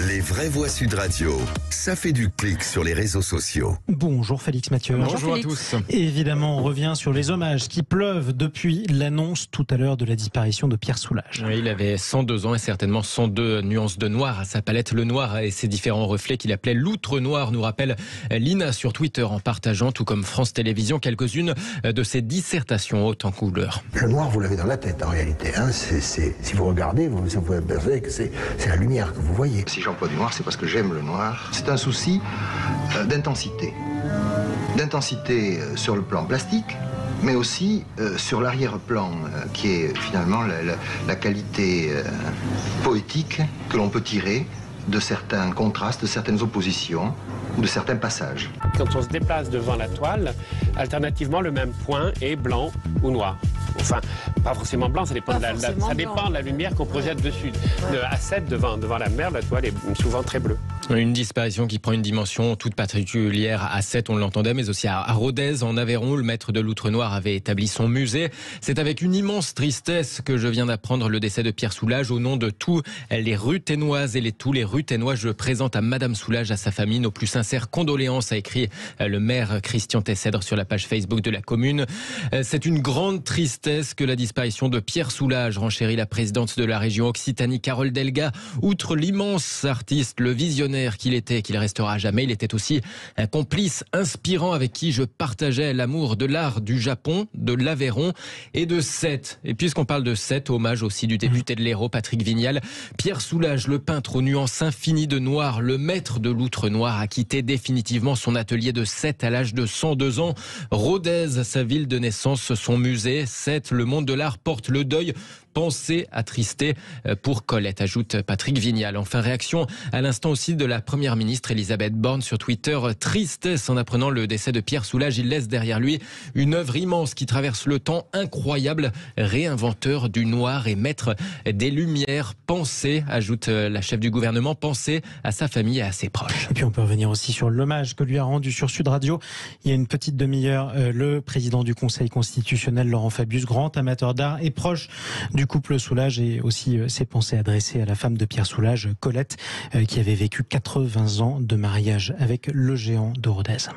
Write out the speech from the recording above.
Les vraies voix Sud Radio, ça fait du clic sur les réseaux sociaux. Bonjour Félix Mathieu. Bonjour à tous. Évidemment, on revient sur les hommages qui pleuvent depuis l'annonce tout à l'heure de la disparition de Pierre Soulages. Oui, il avait 102 ans et certainement 102 nuances de noir à sa palette. Le noir et ses différents reflets qu'il appelait l'outre noir, nous rappelle Lina sur Twitter en partageant, tout comme France Télévisions, quelques-unes de ses dissertations hautes en couleurs. Le noir, vous l'avez dans la tête en réalité. Si vous regardez, vous pouvez percevoir que c'est la lumière que vous voyez. Si j'emploie du noir, c'est parce que j'aime le noir. C'est un souci d'intensité. D'intensité sur le plan plastique, mais aussi sur l'arrière-plan, qui est finalement la qualité poétique que l'on peut tirer de certains contrastes, de certaines oppositions, ou de certains passages. Quand on se déplace devant la toile, alternativement, le même point est blanc ou noir. Enfin, pas forcément blanc, ça dépend, de la lumière qu'on projette dessus. De A7 devant la mer, la toile est souvent très bleue. Une disparition qui prend une dimension toute particulière à A7, on l'entendait, mais aussi à Rodez, en Aveyron, le maître de l'outre noir avait établi son musée. C'est avec une immense tristesse que je viens d'apprendre le décès de Pierre Soulages. Au nom de tous les Ruthénoises et tous les Ruthénois, je présente à Madame Soulages, à sa famille, nos plus sincères condoléances, a écrit le maire Christian Tessèdre sur la page Facebook de la commune. C'est une grande tristesse que la disparition de Pierre Soulages, renchérit la présidente de la région Occitanie, Carole Delga. Outre l'immense artiste, le visionnaire qu'il était, qu'il restera à jamais, il était aussi un complice inspirant avec qui je partageais l'amour de l'art du Japon, de l'Aveyron et de Sète. Et puisqu'on parle de Sète, hommage aussi du député de l'Hérault, Patrick Vignal. Pierre Soulages, le peintre aux nuances infinies de noir, le maître de l'outre noir, a quitté définitivement son atelier de Sète à l'âge de 102 ans. Rodez, sa ville de naissance, son musée. Sète, le monde de l'art porte le deuil. Pensée attristée pour Colette, ajoute Patrick Vignal. Enfin, réaction à l'instant aussi de la première ministre Elisabeth Borne sur Twitter. Tristesse en apprenant le décès de Pierre Soulages. Il laisse derrière lui une œuvre immense qui traverse le temps, incroyable, réinventeur du noir et maître des lumières. Pensée, ajoute la chef du gouvernement, pensée à sa famille et à ses proches. Et puis on peut revenir aussi sur l'hommage que lui a rendu sur Sud Radio il y a une petite demi-heure le président du Conseil constitutionnel, Laurent Fabius, grand amateur d'art et proche du couple Soulages, et aussi ses pensées adressées à la femme de Pierre Soulages, Colette, qui avait vécu 80 ans de mariage avec le géant de Rodez.